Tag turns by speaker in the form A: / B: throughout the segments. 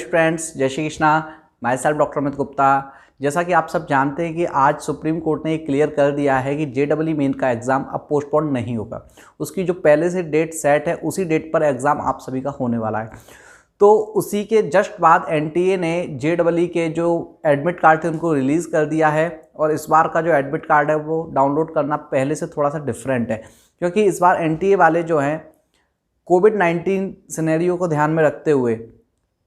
A: Students, जय Shri Krishna. My self doctor Amit Gupta. जैसा कि आप सब जानते हैं कि आज सुप्रीम कोर्ट ने क्लियर कर दिया है कि JEE मेन का एग्ज़ाम अब पोस्टपोन नहीं होगा। उसकी जो पहले से डेट सेट है उसी डेट पर एग्ज़ाम आप सभी का होने वाला है। तो उसी के जस्ट बाद NTA ने JEE के जो एडमिट कार्ड थे उनको रिलीज़ कर दिया है। और इस बार का जो एडमिट कार्ड है वो डाउनलोड करना पहले से थोड़ा सा डिफरेंट है, क्योंकि इस बार NTA वाले जो हैं कोविड-19 सिनेरियो को ध्यान में रखते हुए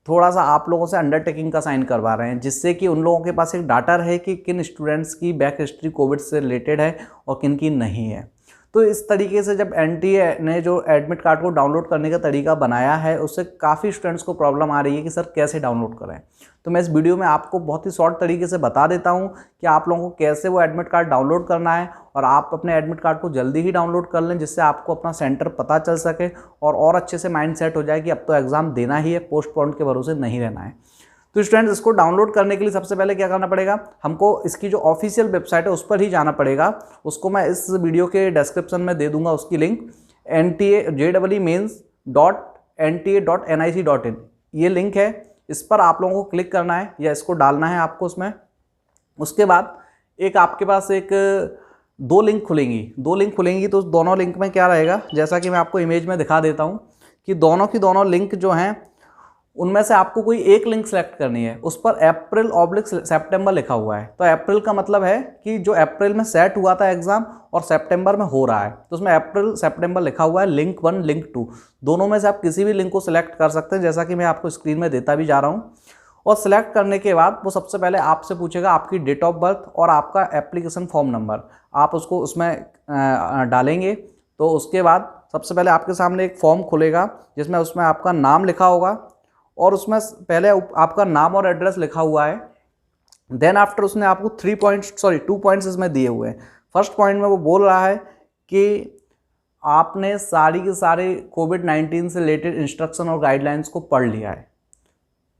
A: थोड़ा सा आप लोगों से अंडरटेकिंग का साइन करवा रहे हैं, जिससे कि उन लोगों के पास एक डाटा रहे कि किन स्टूडेंट्स की बैक हिस्ट्री कोविड से रिलेटेड है और किन की नहीं है। तो इस तरीके से जब NTA ने जो एडमिट कार्ड को डाउनलोड करने का तरीका बनाया है उससे काफ़ी स्टूडेंट्स को प्रॉब्लम आ रही है कि सर कैसे डाउनलोड करें। तो मैं इस वीडियो में आपको बहुत ही शॉर्ट तरीके से बता देता हूं कि आप लोगों को कैसे वो एडमिट कार्ड डाउनलोड करना है और आप अपने एडमिट कार्ड को जल्दी ही डाउनलोड कर लें, जिससे आपको अपना सेंटर पता चल सके और अच्छे से माइंड सेट हो जाए कि अब तो एग्ज़ाम देना ही है, पोस्टपोन के भरोसे नहीं रहना है। तो स्टूडेंट्स, इसको डाउनलोड करने के लिए सबसे पहले क्या करना पड़ेगा, हमको इसकी जो ऑफिशियल वेबसाइट है उस पर ही जाना पड़ेगा। उसको मैं इस वीडियो के डिस्क्रिप्शन में दे दूंगा उसकी लिंक, JEEmains.nta.nic.in ये लिंक है। इस पर आप लोगों को क्लिक करना है या इसको डालना है आपको उसमें। उसके बाद एक आपके पास एक दो लिंक खुलेंगी। तो दोनों लिंक में क्या रहेगा, जैसा कि मैं आपको इमेज में दिखा देता हूँ कि दोनों की दोनों लिंक जो हैं उनमें से आपको कोई एक लिंक सेलेक्ट करनी है। उस पर अप्रैल/सितंबर लिखा हुआ है। तो अप्रैल का मतलब है कि जो अप्रैल में सेट हुआ था एग्जाम और सितंबर में हो रहा है, तो उसमें अप्रैल सितंबर लिखा हुआ है। लिंक 1 लिंक 2 दोनों में से आप किसी भी लिंक को सिलेक्ट कर सकते हैं, जैसा कि मैं आपको स्क्रीन में देता भी जा रहा हूँ। और सिलेक्ट करने के बाद वो सबसे पहले आपसे पूछेगा आपकी डेट ऑफ बर्थ और आपका एप्लीकेशन फॉर्म नंबर, आप उसको उसमें डालेंगे। तो उसके बाद सबसे पहले आपके सामने एक फॉर्म खुलेगा जिसमें उसमें आपका नाम लिखा होगा और उसमें पहले आपका नाम और एड्रेस लिखा हुआ है। देन आफ्टर उसने आपको 2 पॉइंट्स इसमें दिए हुए हैं। फर्स्ट पॉइंट में वो बोल रहा है कि आपने सारी के सारे कोविड-19 से रिलेटेड इंस्ट्रक्शन और गाइडलाइंस को पढ़ लिया है।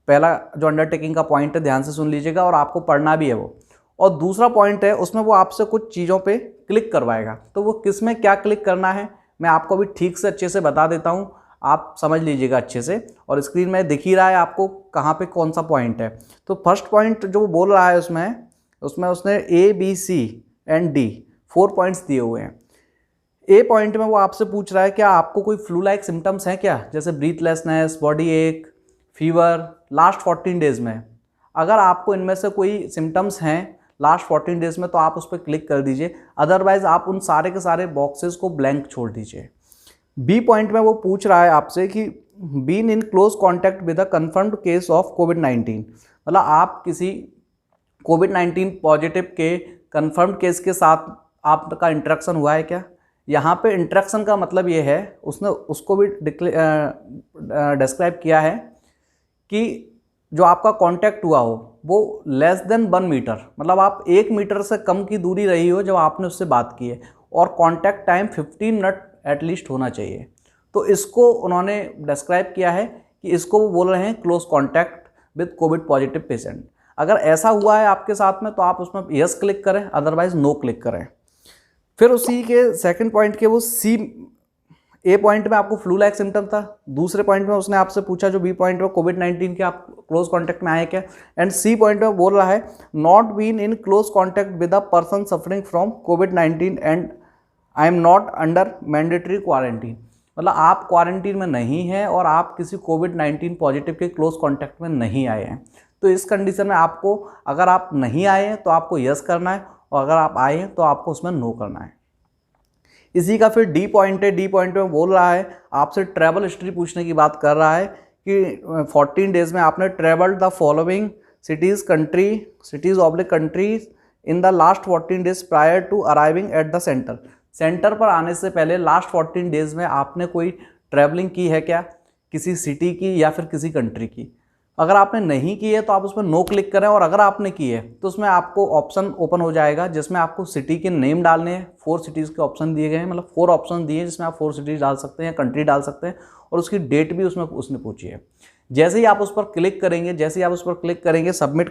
A: पहला जो अंडरटेकिंग का पॉइंट है, ध्यान से सुन लीजिएगा और आपको पढ़ना भी है वो। और दूसरा पॉइंट है उसमें वो आपसे कुछ चीज़ों पे क्लिक करवाएगा। तो वो किस में क्या क्लिक करना है मैं आपको अभी ठीक से अच्छे से बता देता हूँ, आप समझ लीजिएगा अच्छे से। और स्क्रीन में दिख ही रहा है आपको कहाँ पे कौन सा पॉइंट है। तो फर्स्ट पॉइंट जो वो बोल रहा है उसमें उसने A, B, C and D 4 points दिए हुए हैं। A पॉइंट में वो आपसे पूछ रहा है क्या आपको कोई फ्लू लाइक सिम्टम्स हैं क्या, जैसे ब्रीथलेसनेस, बॉडी एक, फीवर लास्ट 14 डेज में। अगर आपको इनमें से कोई सिम्टम्स हैं लास्ट 14 डेज में तो आप उस पर क्लिक कर दीजिए, अदरवाइज आप उन सारे के सारे बॉक्सेस को ब्लैंक छोड़ दीजिए। B पॉइंट में वो पूछ रहा है आपसे कि been in close contact with a confirmed case of कोविड-19, मतलब आप किसी कोविड-19 पॉजिटिव के कन्फर्म्ड केस के साथ आपका इंटरेक्शन हुआ है क्या। यहाँ पे इंटरेक्शन का मतलब ये है, उसने उसको भी डिस्क्राइब किया है कि जो आपका कांटेक्ट हुआ हो वो लेस देन 1 मीटर, मतलब आप 1 मीटर से कम की दूरी रही हो जब आपने उससे बात की है, और कांटेक्ट टाइम 15 मिनट एटलीस्ट होना चाहिए। तो इसको उन्होंने डिस्क्राइब किया है कि इसको वो बोल रहे हैं close contact with Covid positive patient. अगर ऐसा हुआ है आपके साथ में तो आप उसमें यस क्लिक करें, अदरवाइज नो क्लिक करें। फिर उसी के सेकंड पॉइंट के वो A पॉइंट में आपको फ्लू लाइक सिम्टम था, दूसरे पॉइंट में उसने आपसे पूछा जो B पॉइंट में कोविड-19 के आप क्लोज कॉन्टैक्ट में आए क्या, एंड C पॉइंट में बोल रहा है not been in close contact with a person suffering from कोविड-19 and I am not under mandatory quarantine, मतलब आप क्वारंटीन में नहीं हैं और आप किसी कोविड-19 पॉजिटिव के क्लोज कॉन्टैक्ट में नहीं आए हैं। तो इस कंडीशन में आपको, अगर आप नहीं आए हैं तो आपको यस करना है और अगर आप आए हैं तो आपको उसमें नो करना है। इसी का फिर D पॉइंट है। D पॉइंट में बोल रहा है आपसे ट्रैवल हिस्ट्री पूछने की बात कर रहा है कि 14 डेज में आपने travelled the following cities oblique countries in the last 14 days prior to arriving at the centre पर आने से पहले लास्ट 14 डेज में आपने कोई ट्रैवलिंग की है क्या, किसी सिटी की या फिर किसी कंट्री की। अगर आपने नहीं की है तो आप उसमें नो क्लिक करें, और अगर आपने की है तो उसमें आपको ऑप्शन ओपन हो जाएगा जिसमें आपको सिटी के नेम डालने हैं। 4 सिटीज़ के ऑप्शन दिए गए हैं, मतलब 4 ऑप्शन दिए हैं जिसमें आप 4 सिटीज़ डाल सकते हैं, कंट्री डाल सकते हैं, और उसकी डेट भी उसमें उसने पूछी है। जैसे ही आप उस पर क्लिक करेंगे, सबमिट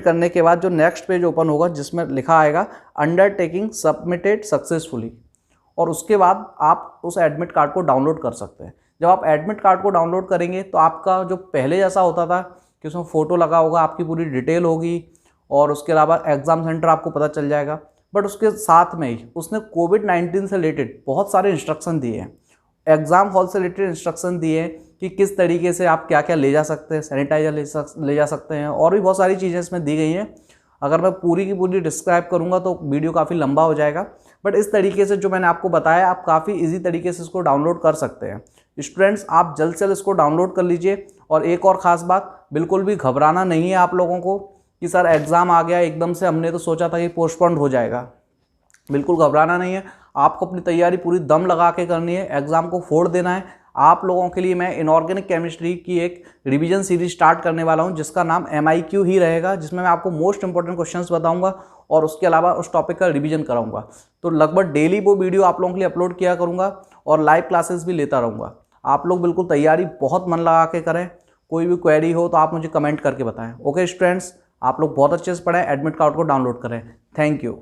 A: करने के बाद जो नेक्स्ट पेज ओपन होगा जिसमें लिखा आएगा अंडरटेकिंग सबमिटेड सक्सेसफुली, और उसके बाद आप उस एडमिट कार्ड को डाउनलोड कर सकते हैं। जब आप एडमिट कार्ड को डाउनलोड करेंगे तो आपका जो पहले जैसा होता था कि उसमें फ़ोटो लगा होगा, आपकी पूरी डिटेल होगी और उसके अलावा एग्ज़ाम सेंटर आपको पता चल जाएगा, बट उसके साथ में ही उसने कोविड-19 से रिलेटेड बहुत सारे इंस्ट्रक्शन दिए हैं, एग्ज़ाम हॉल से रिलेटेड इंस्ट्रक्शन दिए हैं कि किस तरीके से आप क्या क्या ले जा सकते हैं, सैनिटाइजर ले जा सकते हैं, और भी बहुत सारी चीज़ें इसमें दी गई हैं। अगर मैं पूरी की पूरी डिस्क्राइब करूँगा तो वीडियो काफ़ी लंबा हो जाएगा, बट इस तरीके से जो मैंने आपको बताया आप काफ़ी ईजी तरीके से इसको डाउनलोड कर सकते हैं। स्टूडेंट्स, आप जल्द से जल्द इसको डाउनलोड कर लीजिए। और एक और ख़ास बात, बिल्कुल भी घबराना नहीं है आप लोगों को कि सर एग्ज़ाम आ गया एकदम से, हमने तो सोचा था कि पोस्टपोन्ड हो जाएगा। बिल्कुल घबराना नहीं है, आपको अपनी तैयारी पूरी दम लगा के करनी है, एग्ज़ाम को फोड़ देना है। आप लोगों के लिए मैं इनऑर्गेनिक केमिस्ट्री की एक रिवीजन सीरीज स्टार्ट करने वाला हूं, जिसका नाम MIQ ही रहेगा, जिसमें मैं आपको मोस्ट इंपॉर्टेंट क्वेश्चंस बताऊंगा और उसके अलावा उस टॉपिक का रिवीजन कराऊंगा। तो लगभग डेली वो वीडियो आप लोगों के लिए अपलोड किया करूँगा और लाइव क्लासेस भी लेता रहूँगा। आप लोग बिल्कुल तैयारी बहुत मन लगा के करें। कोई भी क्वेरी हो तो आप मुझे कमेंट करके बताएं। ओके स्टूडेंट्स, आप लोग बहुत अच्छे से पढ़ें, एडमिट कार्ड को डाउनलोड करें। Thank you.